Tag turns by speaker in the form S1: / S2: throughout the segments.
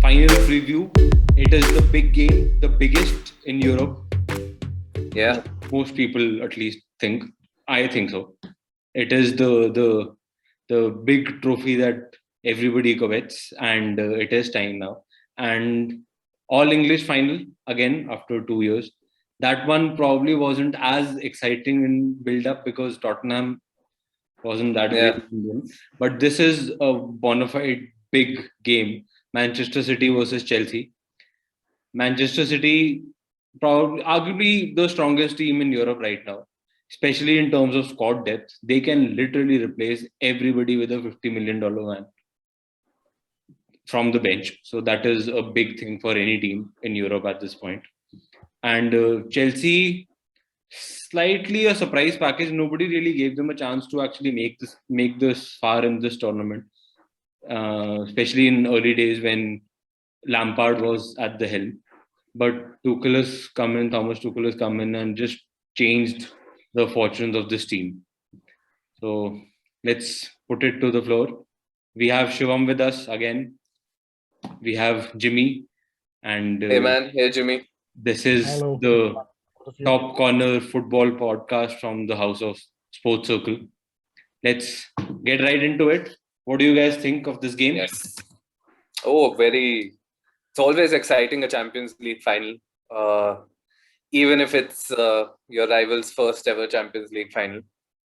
S1: Final Preview. It is the big game, the biggest in Europe.
S2: Yeah.
S1: Most people at least think. I think so. It is the big trophy that everybody covets, and it is time now. And all English final again after 2 years. That one probably wasn't as exciting in build up because Tottenham wasn't that great
S2: Yeah.
S1: in them. But this is a bona fide big game. Manchester City versus Chelsea. Manchester City, probably arguably the strongest team in Europe right now, especially in terms of squad depth. They can literally replace everybody with a $50 million man from the bench. So that is a big thing for any team in Europe at this point. And Chelsea, slightly a surprise package. Nobody really gave them a chance to actually make this far in this tournament, especially in early days when Lampard was at the helm. But Tuchel has come in, Thomas Tuchel has come in and just changed the fortunes of this team. So let's put it to the floor. We have Shivam with us again. We have Jimmy, and
S2: Hey man. Hey Jimmy.
S1: this is
S3: Hello.
S1: the
S3: Both of you.
S1: Top Corner football podcast from the house of Sportcircle. Let's get right into it. What do you guys think of this game?
S2: Yes. Oh, it's always exciting, a Champions League final. Even if it's your rival's first ever Champions League final.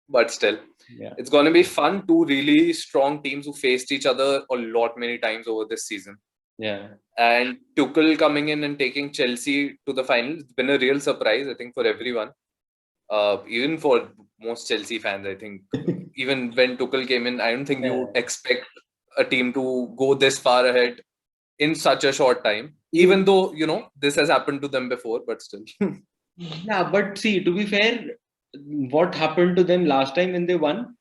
S2: But still,
S1: Yeah.
S2: it's going to be fun. Two really strong teams who faced each other a lot many times over this season.
S1: Yeah.
S2: And Tuchel coming in and taking Chelsea to the final, it's been a real surprise, I think, for everyone. Even for most Chelsea fans, I think. Even when Tuchel came in, I don't think you expect a team to go this far ahead in such a short time. Even though, this has happened to them before, but still.
S1: Yeah, but see, to be fair, what happened to them last time when they won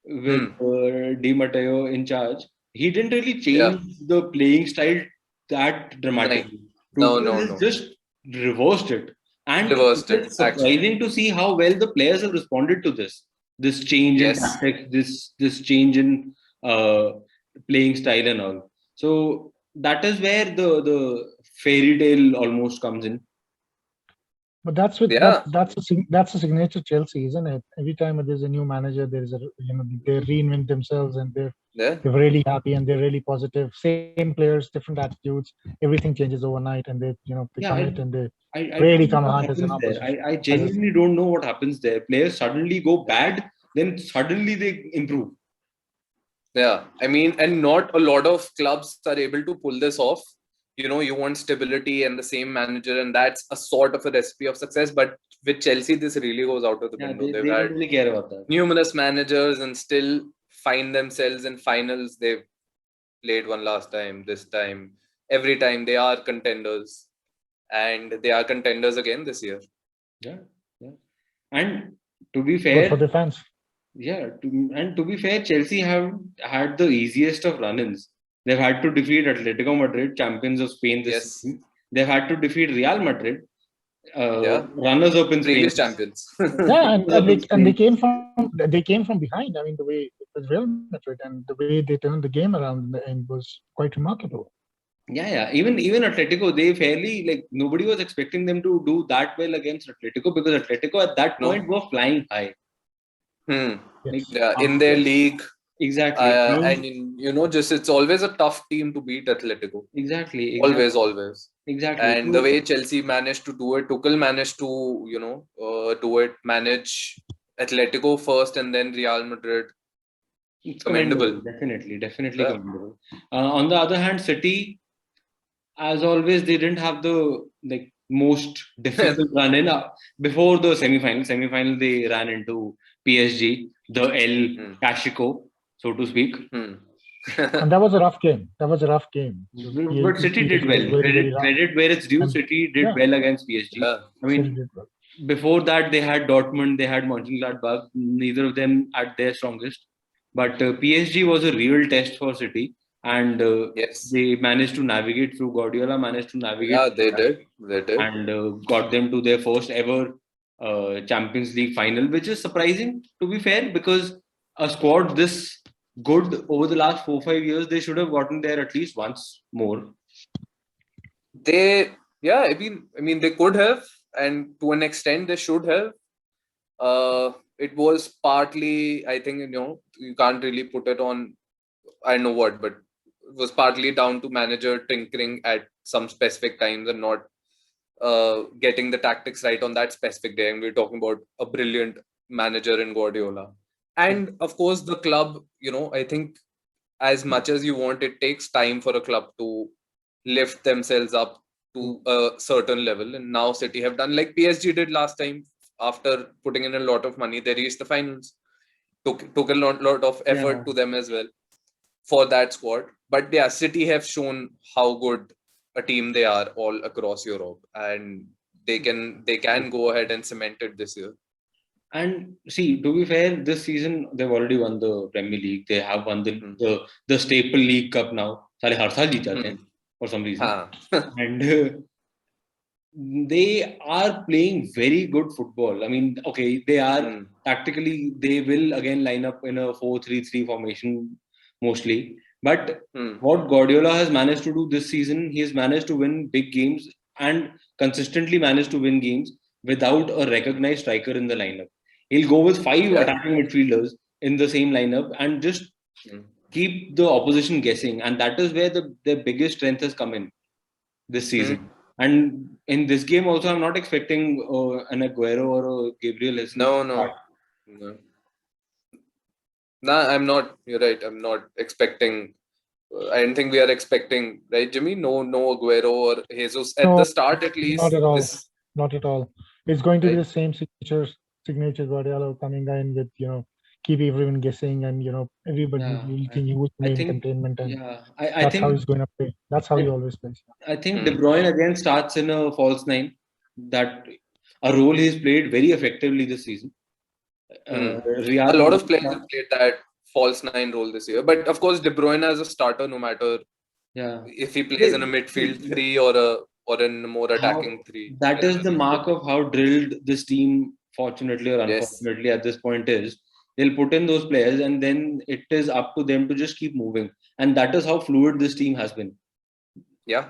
S1: with Di Matteo in charge? He didn't really change the playing style that dramatically.
S2: No.
S1: Tuchel has just reversed it. And
S2: Reversed it,
S1: it's surprising to see how well the players have responded to this change in
S2: Yes.
S1: tactics, this change in playing style and all. So that is where the fairy tale almost comes in.
S3: But that's with
S2: Yeah.
S3: that's a signature Chelsea, isn't it? Every time there's a new manager, there is they reinvent themselves and they're really happy and they're really positive. Same players, different attitudes. Everything changes overnight, and they commit and they really come hard as an opposition.
S1: I genuinely don't know what happens there. Players suddenly go bad, then suddenly they improve.
S2: Yeah, I mean, and not a lot of clubs are able to pull this off. You want stability and the same manager, and that's a sort of a recipe of success. But with Chelsea, this really goes out of the window.
S1: They don't really care about that.
S2: Numerous managers and still find themselves in finals. They've played one last time, this time. Every time they are contenders, and they are contenders again this year.
S1: Yeah. And to be fair,
S3: for the fans.
S1: Yeah, to be fair, Chelsea have had the easiest of run-ins. They've had to defeat Atletico Madrid, champions of Spain this season. They've had to defeat Real Madrid, runners-up in
S2: previous
S1: Spain.
S2: champions.
S3: Yeah, and they came from behind. I mean, the way it was Real Madrid and the way they turned the game around in the end was quite remarkable.
S1: Yeah. Even Atletico, they fairly nobody was expecting them to do that well against Atletico because Atletico at that point were flying high.
S2: In their league.
S1: Exactly.
S2: And just it's always a tough team to beat Atletico.
S1: Exactly.
S2: Always.
S1: Exactly.
S2: And the way Chelsea managed to do it, Tuchel managed to, do it, manage Atletico first and then Real Madrid.
S1: It's commendable. Definitely commendable. On the other hand, City, as always, they didn't have the most difficult run in before the semi-final. Semi-final, they ran into PSG, the El Clasico, so to speak.
S3: And that was a rough game.
S1: But City did well. Credit where it's due. City did well against PSG.
S2: Yeah.
S1: I mean, before that, they had Dortmund, they had Mönchengladbach. Neither of them at their strongest. But PSG was a real test for City. And they managed to navigate through. Guardiola managed to navigate.
S2: Yeah, they did.
S1: And got them to their first ever Champions League final, which is surprising, to be fair, because a squad this good over the last 4-5 years. They should have gotten there at least once more.
S2: I mean, they could have, and to an extent, they should have. It was partly, I think, you can't really put it on, I don't know what, but it was partly down to manager tinkering at some specific times and not getting the tactics right on that specific day. And we're talking about a brilliant manager in Guardiola. And of course, the club, I think as much as you want, it takes time for a club to lift themselves up to a certain level. And now City have done like PSG did last time. After putting in a lot of money, they reached the finals. Took a lot of effort to them as well for that squad. But yeah, City have shown how good a team they are all across Europe, and they can go ahead and cement it this year.
S1: And see, to be fair, this season they've already won the Premier League. They have won the Staple League Cup now. साले हर साल जीत जाते हैं for some reason. And they are playing very good football. I mean, okay, they are tactically, they will again line up in a 4-3-3 formation mostly. But what Guardiola has managed to do this season, he has managed to win big games and consistently managed to win games without a recognized striker in the lineup. He'll go with 5 attacking midfielders in the same lineup and just keep the opposition guessing. And that is where their biggest strength has come in this season. And in this game also, I'm not expecting an Aguero or a Gabriel Jesus.
S2: No, I'm not. You're right. I'm not expecting. I don't think we are expecting, right, Jimmy? No Aguero or Jesus at the start, at least.
S3: Not at all. Not at all. It's going to be the same signature Guardiola coming in with, keep everyone guessing, and everybody thinking who's main containment, and I think how he's going to play. That's how he always plays.
S1: I think De Bruyne again starts in a false nine. That a role he's played very effectively this season.
S2: A lot of players have played that false nine role this year, but of course De Bruyne as a starter, no matter if he plays in a midfield three or in a more attacking three.
S1: That is the mark of how drilled this team, fortunately or unfortunately, at this point is. They'll put in those players, and then it is up to them to just keep moving. And that is how fluid this team has been.
S2: Yeah.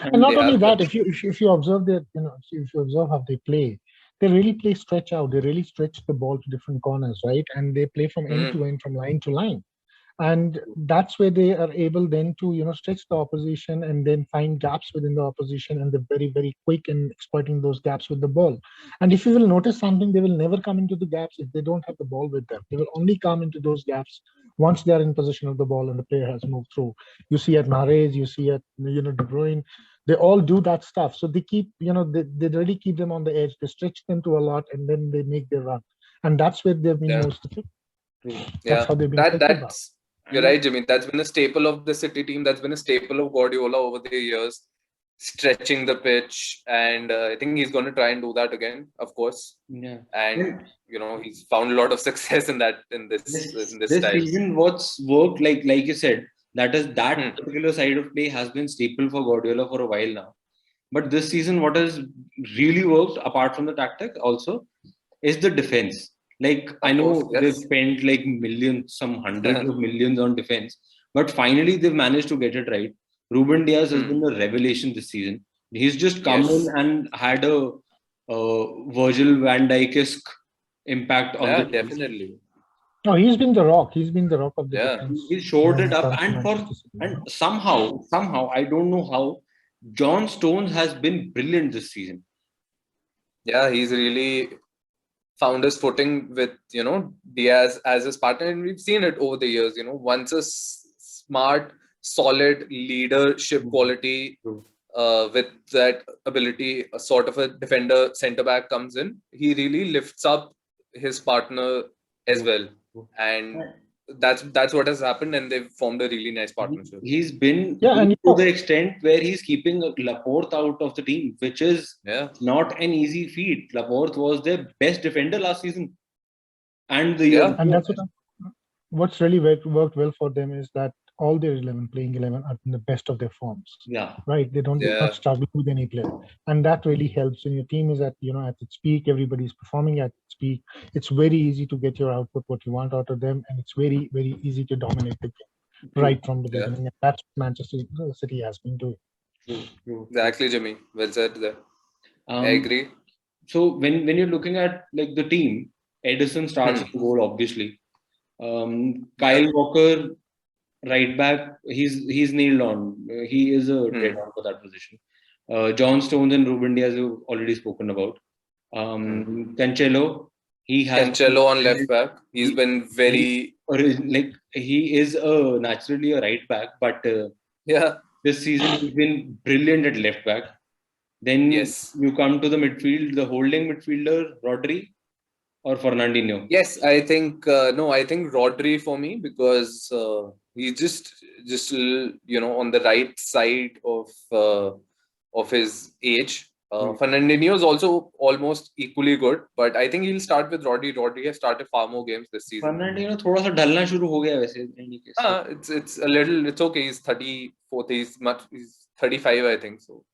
S3: And not only that, if you observe that, if you observe how they play, they really play stretch out. They really stretch the ball to different corners, right? And they play from end to end, from line to line. And that's where they are able then to, stretch the opposition and then find gaps within the opposition, and they're very, very quick in exploiting those gaps with the ball. And if you will notice something, they will never come into the gaps if they don't have the ball with them. They will only come into those gaps once they are in possession of the ball and the player has moved through. You see at Mahrez, you see at, De Bruyne, they all do that stuff. So they keep, they really keep them on the edge. They stretch them to a lot, and then they make their run. And that's where they've been most effective. That's how they've been effective.
S2: You're right, Jimmy. That's been a staple of the City team. That's been a staple of Guardiola over the years, stretching the pitch. And I think he's going to try and do that again, of course.
S1: Yeah.
S2: And, he's found a lot of success in this style.
S1: Season, what's worked, like you said, that particular side of play has been staple for Guardiola for a while now. But this season, what has really worked, apart from the tactic also, is the defense. I know they've spent like millions, some hundreds of millions on defense, but finally they've managed to get it right. Ruben Dias has been a revelation this season. He's just come in and had a Virgil van Dijk-esque impact on the
S2: definitely.
S3: No, he's been the rock. He's been the rock of the defense.
S1: He showed it up, and somehow I don't know how, John Stones has been brilliant this season.
S2: Yeah, he's really found his footing with Diaz as his partner, and we've seen it over the years. Once a smart, solid leadership quality with that ability, a sort of a defender centre back comes in, he really lifts up his partner as well, and that's what has happened, and they've formed a really nice partnership.
S1: He's been to the extent where he's keeping Laporte out of the team, which is not an easy feat. Laporte was their best defender last season, and the
S3: and that's what's really worked well for them is that all their 11 playing 11 are in the best of their forms.
S1: Yeah.
S3: Right? They don't struggle with any player, and that really helps when your team is at at its peak. Everybody's performing at its peak. It's very easy to get your output, what you want out of them, and it's very easy to dominate the game right from the beginning. And that's what Manchester City has been doing.
S1: True.
S2: Exactly, Jimmy. Well said there. I agree.
S1: So when you're looking at like the team, Edison starts in goal, obviously. Kyle Walker, right back, he's nailed on. He is a dead on for that position. John Stones and Ruben Diaz, you've already spoken about. Cancelo,
S2: Cancelo on left back. He's been very
S1: he is naturally a right back, but this season he's been brilliant at left back. Then you come to the midfield, the holding midfielder, Rodri or Fernandinho.
S2: Yes, I think I think Rodri for me, because he's just on the right side of his age. Fernandinho is also almost equally good, but I think he'll start with Rodri. Rodri has started far more games this season.
S1: Fernandinho थोड़ा सा ढलना शुरू हो गया वैसे in any case.
S2: It's a little. It's okay. He's 34. He's 35, I think so.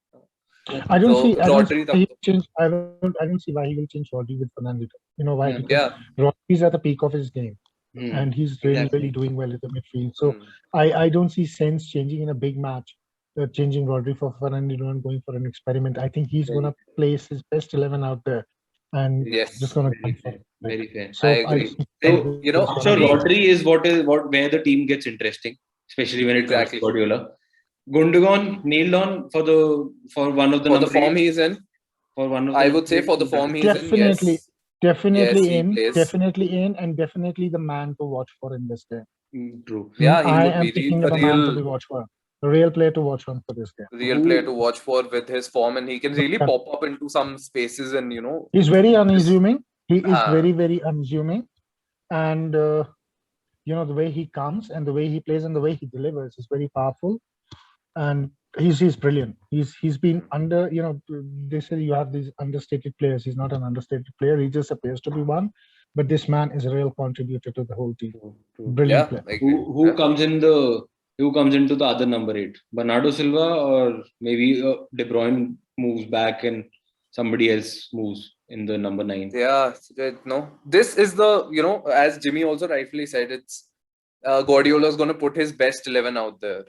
S3: I don't see why he will change Rodri with Fernandinho. You know why? Because Rodri's at the peak of his game, and he's really doing well in the midfield. So I don't see sense changing in a big match, changing Rodri for Fernandinho and going for an experiment. I think he's going to place his best 11 out there, and just going to
S1: very fair.
S2: So I agree.
S1: So Rodri is where the team gets interesting, especially when it comes to Guardiola. Gundogan nailed on for one of the
S2: for the form he's in.
S1: For one of
S2: I would say for the form he's in. Yes.
S3: Definitely in, and definitely the man to watch for in this game.
S2: True. Yeah,
S3: I am picking up a man to be watched for. A real player to watch on for this game.
S2: Real player to watch for with his form, and he can really pop up into some spaces, and
S3: he's very unassuming. He is very unassuming, and the way he comes and the way he plays and the way he delivers is very powerful, and he's brilliant. He's been under. They say you have these understated players. He's not an understated player. He just appears to be one, but this man is a real contributor to the whole team. Brilliant player.
S1: Who comes into the other number 8? Bernardo Silva, or maybe De Bruyne moves back and somebody else moves in the number 9.
S2: Yeah, no. This is the as Jimmy also rightfully said, it's Guardiola is going to put his best 11 out there.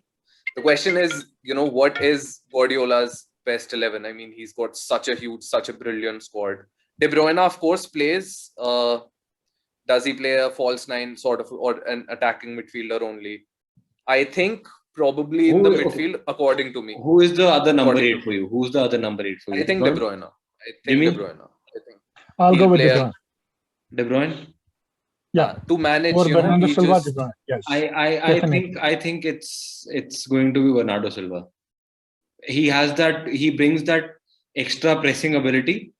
S2: The question is, what is Guardiola's best 11? I mean, he's got such a brilliant squad. De Bruyne, of course, plays. Does he play a false 9 sort of, or an attacking midfielder only? I think probably in the midfield, according to me.
S1: Who is the other number 8 for you? Who's the other number 8 for you?
S2: I think De Bruyne.
S3: I'll go with De Bruyne.
S1: De Bruyne?
S3: Yeah,
S2: to manage.
S3: Or Bernardo Silva, De Bruyne. Yes.
S1: I think it's going to be Bernardo Silva. He has that. He brings that extra pressing ability.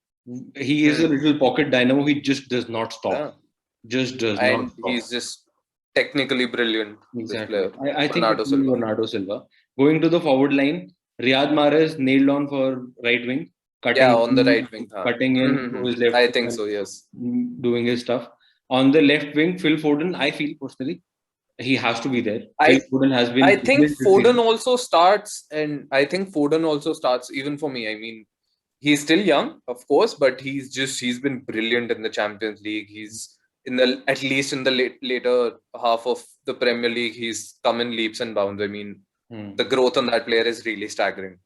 S1: He is a little pocket dynamo. He just does not stop. Just does not stop.
S2: He's just technically brilliant.
S1: Exactly. I think it's Bernardo Silva. Going to the forward line, Riyad Mahrez nailed on for right wing.
S2: On the right wing.
S1: Cutting in to his left.
S2: I think so, yes.
S1: Doing his stuff. On the left wing, Phil Foden, I feel personally, he has to be there.
S2: Phil Foden has been. I think Foden also starts, and I think Foden also starts even for me. I mean, he's still young, of course, but he's been brilliant in the Champions League. He's at least in the later half of the Premier League, he's come in leaps and bounds. I mean, the growth on that player is really staggering.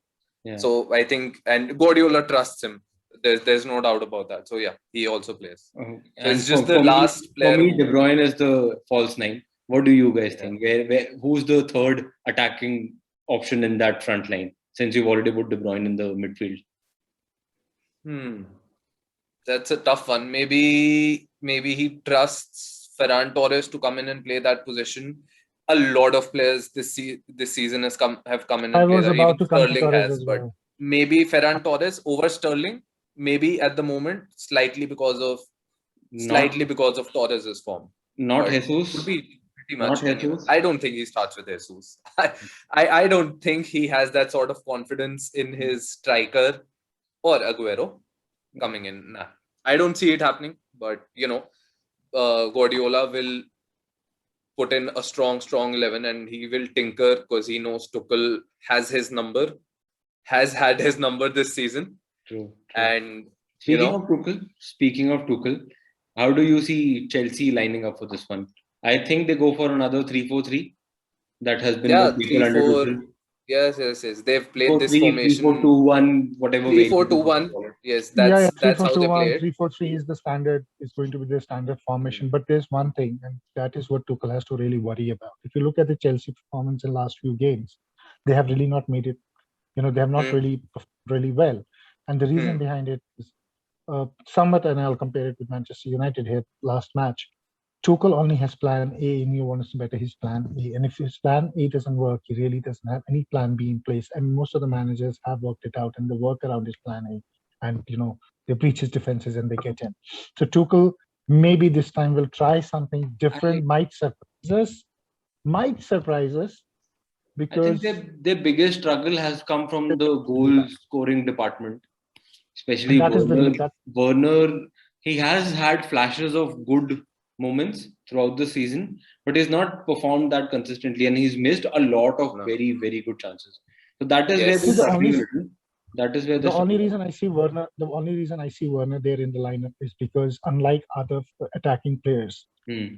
S2: Yeah. So I think, and Guardiola trusts him. There's no doubt about that. So yeah, he also plays. So it's just the last player.
S1: For me, De Bruyne is the false 9. What do you guys think? Who's the third attacking option in that front line? Since you've already put De Bruyne in the midfield.
S2: That's a tough one. Maybe he trusts Ferran Torres to come in and play that position. A lot of players this season have come in and played that. Even Sterling has, but maybe Ferran Torres over Sterling. Maybe at the moment, slightly because of Torres' form.
S1: Not Jesus.
S2: Could be pretty much. I don't think he starts with Jesus. I don't think he has that sort of confidence in his striker or Aguero coming in. Nah, I don't see it happening. But Guardiola will put in a strong 11 and he will tinker because he knows Tuchel has his number, has had his number this season.
S1: True.
S2: And
S1: Speaking of Tuchel, how do you see Chelsea lining up for this one? I think they go for another 3-4-3. That has been the people under
S2: 3-4.
S1: Tuchel.
S2: Yes. They've played this
S1: 3-4-3,
S2: formation.
S1: 3-4-2-1, whatever way.
S2: 3-4-2-1. Yes, that's how they play it.
S3: 3-4-3 is the standard. Is going to be the standard formation. But there's one thing, and that is what Tuchel has to really worry about. If you look at the Chelsea performance in the last few games, they have really not made it. They have not really performed really well. And the reason behind it is somewhat, and I'll compare it with Manchester United here last match. Tuchel only has plan A and he wants to better his plan A. And if his plan A doesn't work, he really doesn't have any plan B in place. And most of the managers have worked it out and they work around his plan A. And, they breach his defenses and they get in. So Tuchel maybe this time will try something different, might surprise us. Because
S1: I think their biggest struggle has come from the goal scoring department. Especially Werner, he has had flashes of good moments throughout the season, but he's not performed that consistently, and he's missed a lot of very, very good chances. So that is where they're struggling a little. That is where
S3: the only reason I see Werner there in the lineup is because unlike other attacking players, even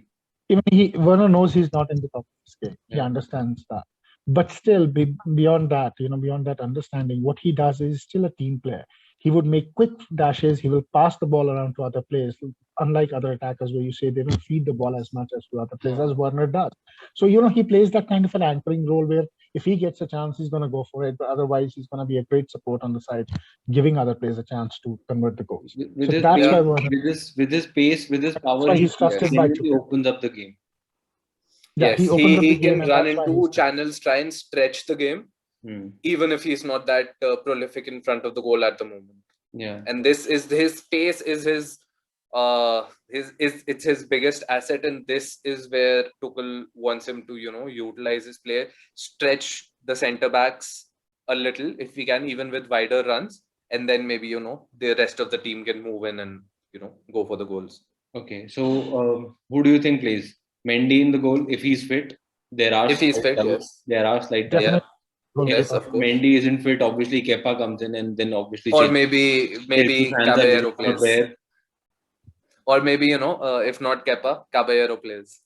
S3: Werner knows he's not in the top of his game. He understands that. But still, beyond that, beyond that understanding, what he does is still a team player. He would make quick dashes. He will pass the ball around to other players, unlike other attackers where you say they don't feed the ball as much as to other players as Werner does. So, he plays that kind of an anchoring role where if he gets a chance, he's going to go for it. But otherwise, he's going to be a great support on the side, giving other players a chance to convert the goals. With his
S1: pace, with his power,
S3: he's trusted by
S1: Tuchel. He opens up the game.
S2: Yes, he can run into channels, try and stretch the game, even if he's not that prolific in front of the goal at the moment.
S1: Yeah,
S2: and this is his pace is it's his biggest asset, and this is where Tuchel wants him to utilize his player, stretch the centre backs a little if we can, even with wider runs, and then maybe the rest of the team can move in and go for the goals.
S1: Okay, so who do you think plays? Mendy in the goal if he's fit.
S2: If he's fit, yes.
S1: There are slight
S2: doubles. Yes, of course.
S1: Mendy isn't fit. Obviously, Kepa comes in, and then obviously.
S2: Or maybe Caballero plays. Or maybe if not Kepa, Caballero plays.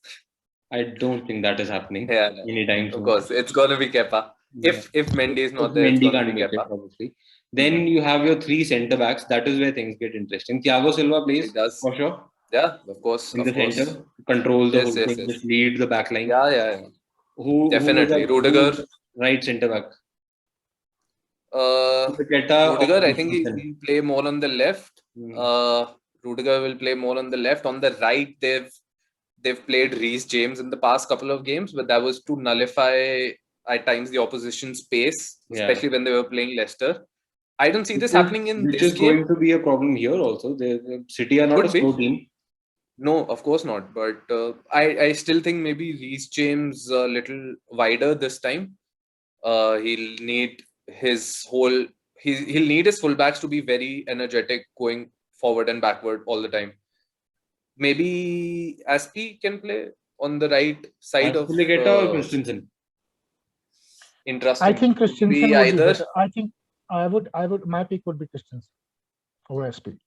S1: I don't think that is happening. Anytime soon.
S2: Of course, it's gonna be Kepa. If Mendy is not there,
S1: Mendy
S2: it's gonna be Kepa.
S1: Obviously. Then you have your three centre backs. That is where things get interesting. Thiago Silva plays for sure.
S2: Yeah, of course.
S1: In the center, control the whole thing, just lead the back line.
S2: Yeah.
S1: Definitely.
S2: Rudiger,
S1: right centre back.
S2: Rudiger, I think he will play more on the left. Rudiger will play more on the left. On the right, they've played Reece James in the past couple of games, but that was to nullify at times the opposition's pace, especially when they were playing Leicester. I don't see this happening in this game.
S1: Which is going to be a problem here also. The City are not a slow team.
S2: No, of course not. But I still think maybe Reece James a little wider this time. He'll need his fullbacks to be very energetic, going forward and backward all the time. Maybe Aspi can play on the right side of
S1: or Christensen.
S2: Interesting.
S3: I think Christensen would either. I think I would. My pick would be Christensen over Aspi.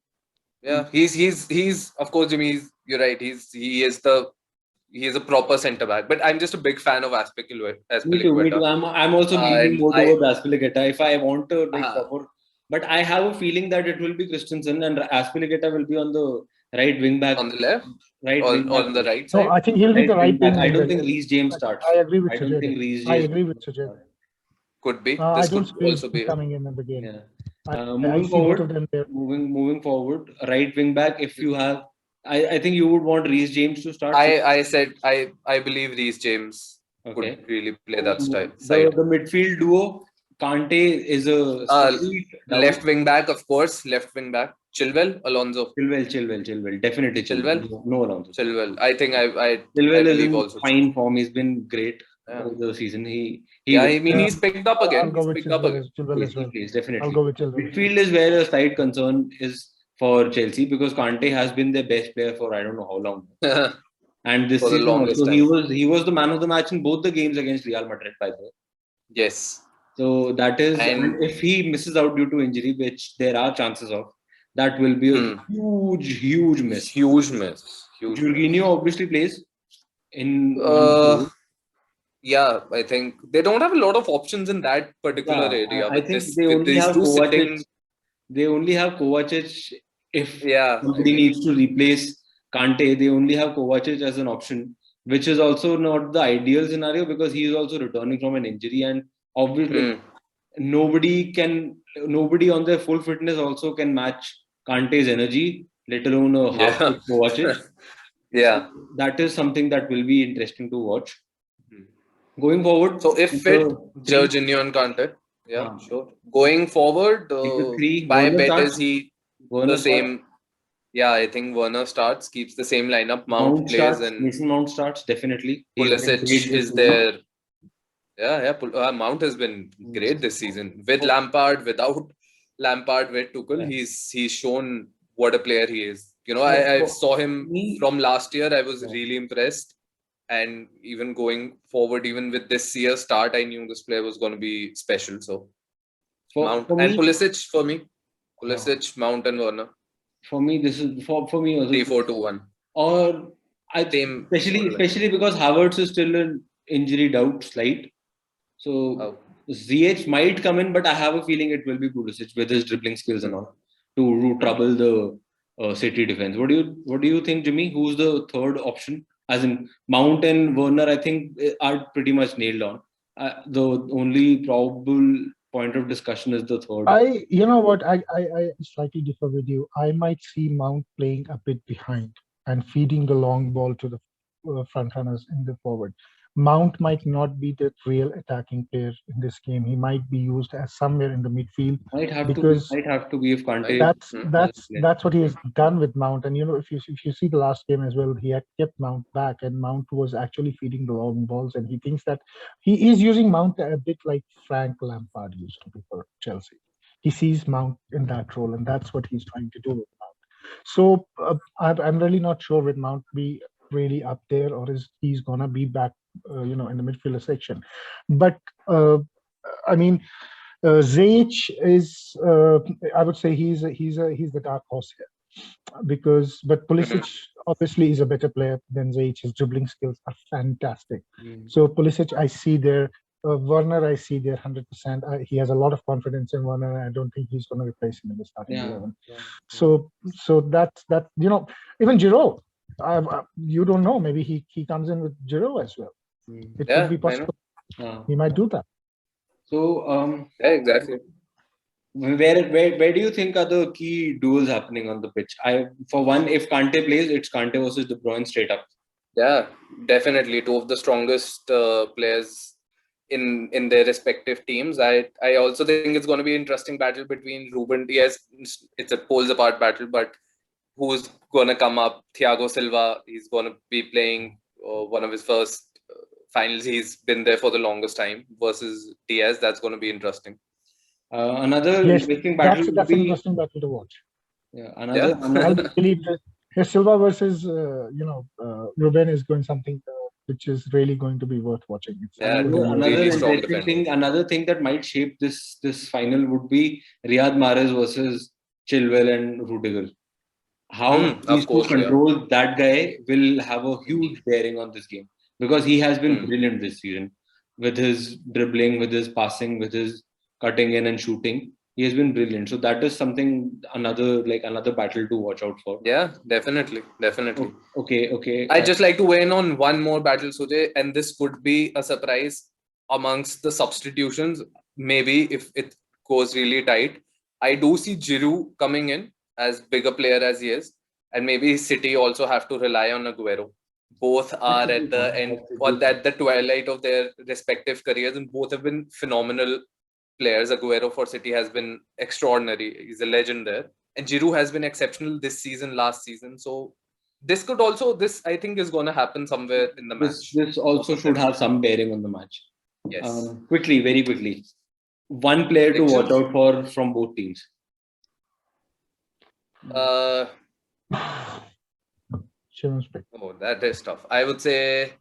S2: Yeah, he's of course, Jimmy. You're right. He is a proper centre back. But I'm just a big fan of Azpilicueta.
S1: Me too. I'm also leaning more towards Azpilicueta if I want to proper. But I have a feeling that it will be Christensen and Azpilicueta will be on the right wing back.
S2: On the left?
S1: Right
S2: on the right side?
S3: No, I think he'll be the right wing back.
S1: I don't think Reece James starts.
S3: I agree with Sujay. I agree with Sujay.
S2: Could be.
S3: This could also be coming in the game.
S1: Yeah. Moving forward, right wing back. If you have, I think you would want Reece James to start.
S2: I said I believe Reece James could really play that side.
S1: The midfield duo. Kante is a
S2: left wing back, of course. Left wing back. Chilwell, Alonso.
S1: Chilwell. Definitely Chilwell. No Alonso.
S2: Chilwell. I think
S1: Chilwell is in also fine form. He's been great over the season. He's
S2: picked up again.
S3: Chilwell as well.
S1: Definitely.
S3: I'll go with Chilwell.
S1: Midfield is where a slight concern is for Chelsea because Kante has been their best player for I don't know how long. And this
S2: For the
S1: season
S2: longest
S1: also,
S2: time.
S1: he was the man of the match in both the games against Real Madrid, by the way.
S2: Yes.
S1: So that is,
S2: And
S1: and if he misses out due to injury, which there are chances of, that will be a huge miss.
S2: Huge miss.
S1: Jorginho obviously plays in
S2: yeah, I think they don't have a lot of options in that particular area.
S1: I
S2: With
S1: think
S2: this,
S1: they
S2: with
S1: only
S2: these
S1: have
S2: two
S1: Kovacic.
S2: sitting,
S1: They only have Kovacic if
S2: I
S1: somebody
S2: think.
S1: needs to replace Kante. They only have Kovacic as an option, which is also not the ideal scenario because he is also returning from an injury, and obviously nobody on their full fitness also can match Kante's energy, let alone a half
S2: Yeah.
S1: Kovacic.
S2: Yeah.
S1: So that is something that will be interesting to watch. Going forward,
S2: So if fit,
S1: three,
S2: Jorginho and Kante. Yeah, sure. Going forward,
S1: three,
S2: my
S1: Werner
S2: bet is
S1: starts.
S2: he the
S1: Werner starts.
S2: same. Yeah, I think Werner starts, keeps the same lineup. Mount
S1: Mount
S2: plays,
S1: starts.
S2: and
S1: Mason Mount starts definitely. He's been
S2: Pulisic
S1: great this
S2: is
S1: season.
S2: there. Yeah. Mount has been great this season with Lampard, without Lampard, with Tuchel. He's shown what a player he is. I saw him from last year. I was really impressed, and even going forward, even with this year's start, I knew this player was going to be special. So Mount
S1: For
S2: and
S1: me,
S2: Pulisic for me, Pulisic, Mount and Werner.
S1: For me, this is for me also
S2: 3-4-2-1.
S1: Or
S2: Same
S1: especially because Havertz is still an injury doubt slight. So ZH might come in, but I have a feeling it will be Pulisic with his dribbling skills and all to trouble the City defense. What do you think, Jimmy? Who's the third option? As in Mount and Werner, I think are pretty much nailed on. The only probable point of discussion is the third.
S3: You know what, I slightly differ with you. I might see Mount playing a bit behind and feeding the long ball to the front runners in the forward. Mount might not be the real attacking player in this game. He might be used as somewhere in the midfield
S1: Might have
S3: because
S1: to be if Kante.
S3: that's what he has done with Mount. And if you see the last game as well, he had kept Mount back, and Mount was actually feeding the long balls. And he thinks that he is using Mount a bit like Frank Lampard used to be for Chelsea. He sees Mount in that role, and that's what he's trying to do with Mount. So I'm really not sure with Mount be really up there, or is he's gonna be back, in the midfielder section. But I mean, Ziyech is, I would say he's the dark horse here, but Pulisic obviously is a better player than Ziyech. His dribbling skills are fantastic. So Pulisic, I see there. Werner, I see there 100%. He has a lot of confidence in Werner. I don't think he's going to replace him in the starting 11. So that's that. Even Giroud, you don't know. Maybe he comes in with Giroud as well. It could be possible. He might do that.
S1: So
S2: exactly.
S1: Where do you think are the key duels happening on the pitch? For one, if Kante plays, it's Kante versus De Bruyne straight up.
S2: Yeah, definitely two of the strongest players in their respective teams. I also think it's going to be an interesting battle between Ruben Diaz. It's a poles apart battle, but who's going to come up? Thiago Silva. He's going to be playing one of his first finals. He's been there for the longest time versus Diaz. That's going to be interesting.
S1: Another interesting battle
S3: that's an interesting battle to watch.
S1: Yeah,
S3: I believe that Silva versus Ruben is going something which is really going to be worth watching.
S1: Another thing that might shape this final would be Riyad Mahrez versus Chilwell and Rudiger. How these two control that guy will have a huge bearing on this game because he has been brilliant this season with his dribbling, with his passing, with his cutting in and shooting. He has been brilliant. So that is another battle to watch out for.
S2: Yeah, definitely.
S1: Okay.
S2: I'd just like to weigh in on one more battle, Sujay, and this could be a surprise amongst the substitutions. Maybe if it goes really tight, I do see Giroud coming in as bigger player as he is, and maybe City also have to rely on Aguero. Both are at the end or at the twilight of their respective careers, and both have been phenomenal players. Aguero for City has been extraordinary. He's a legend there. And Giroud has been exceptional this season, last season. So this I think is going to happen somewhere in the match.
S1: This also should have some bearing on the match.
S2: Yes.
S1: Very quickly. One player to watch out for from both teams.
S3: Shivan's pick.
S2: Oh, that is tough. I would say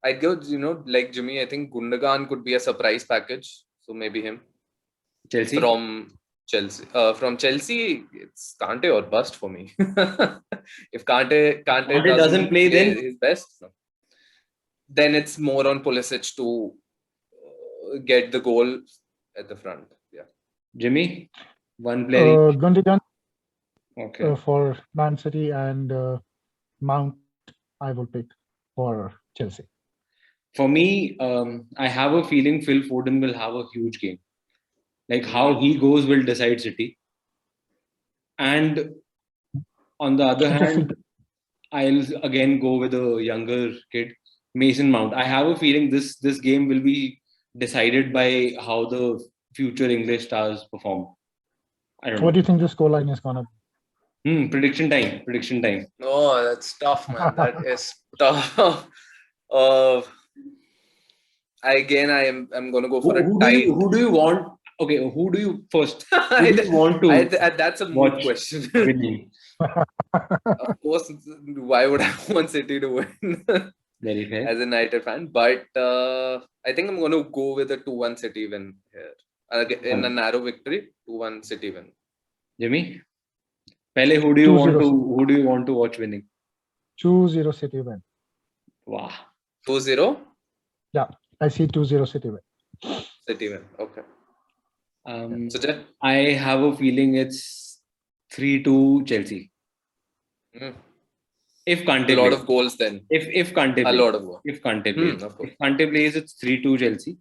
S2: I'd go, like Jimmy, I think Gundogan could be a surprise package. So maybe him.
S1: Chelsea?
S2: From Chelsea. From Chelsea, it's Kante or bust for me. If Kante
S1: doesn't play then?
S2: his best, no. Then it's more on Pulisic to get the goal at the front. Yeah.
S1: Jimmy? One player.
S3: Gundogan
S1: Okay.
S3: for Man City and Mount I will pick for Chelsea.
S1: For me, I have a feeling Phil Foden will have a huge game. Like how he goes will decide City. And on the other hand, I'll again go with a younger kid, Mason Mount. I have a feeling this game will be decided by how the future English stars perform. I don't know.
S3: What do you think the scoreline is gonna be?
S1: Prediction time.
S2: Oh, that's tough, man. That is tough. I'm gonna go for a tie.
S1: Who do you want? Okay, who do you first? Who do you want to
S2: that's a moot question.
S1: winning?
S2: Of course, why would I want City to win?
S1: Very fair.
S2: As a United fan, but I think I'm going to go with a 2-1 City win here. In a narrow victory, 2-1 City win.
S1: Jimmy, Pele, who do you want to watch winning?
S3: 2-0 City win.
S1: Wow.
S2: 2-0?
S3: Yeah, I see 2-0 City win.
S2: City win. Okay.
S1: So I have a feeling it's 3-2 Chelsea. If Kante
S2: a lot
S1: plays.
S2: of goals then.
S1: If Kante plays.
S2: Lot of goals.
S1: If Kante plays.
S2: Of course.
S1: If Kante plays, it's 3-2 Chelsea.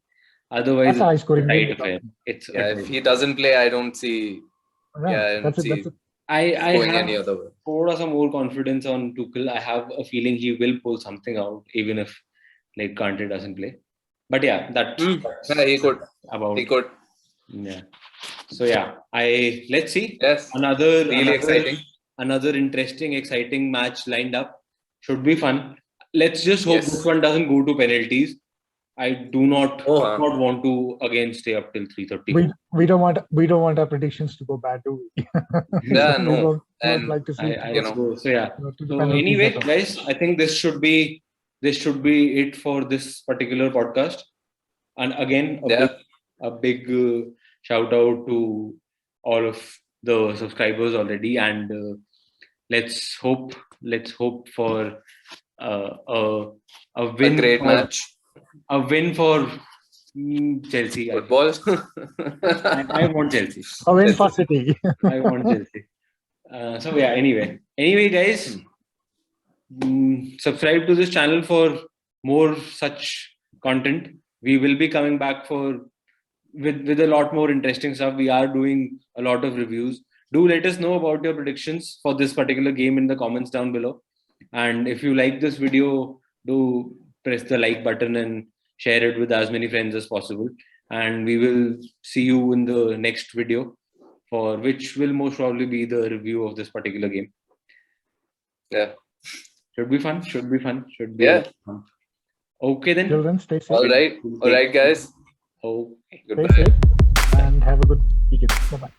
S1: Otherwise,
S3: that's a high scoring
S1: tight affair. It's
S2: if he doesn't play, I don't see.
S3: That's it.
S1: I
S2: going
S1: have
S2: any other way.
S1: some more confidence on Tuchel. I have a feeling he will pull something out, even if like Kante doesn't play. But yeah, that's
S2: he could.
S1: He
S2: could.
S1: Yeah. So yeah, let's see.
S2: Yes.
S1: Another
S2: exciting.
S1: Another interesting, exciting match lined up. Should be fun. Let's just hope this one doesn't go to penalties. I do not want to again stay up till 3:30.
S3: We don't want our predictions to go bad, do we?
S2: Yeah, no.
S3: And like to see
S1: So yeah. So anyway, guys, I think this should be it for this particular podcast. And again, a big shout out to all of the subscribers already, and let's hope for a win.
S2: A great match.
S1: A win for Chelsea.
S2: Football.
S1: I want Chelsea.
S3: A win for City.
S1: I want Chelsea. So yeah. Anyway, guys, subscribe to this channel for more such content. We will be coming back with a lot more interesting stuff. We are doing a lot of reviews. Do let us know about your predictions for this particular game in the comments down below. And if you like this video, do press the like button and share it with as many friends as possible. And we will see you in the next video, for which will most probably be the review of this particular game.
S2: Yeah.
S1: Should be fun. Fun. Okay then.
S3: Till then, stay safe.
S2: All right, guys.
S1: Okay.
S3: Goodbye. Stay safe and have a good weekend. Bye-bye.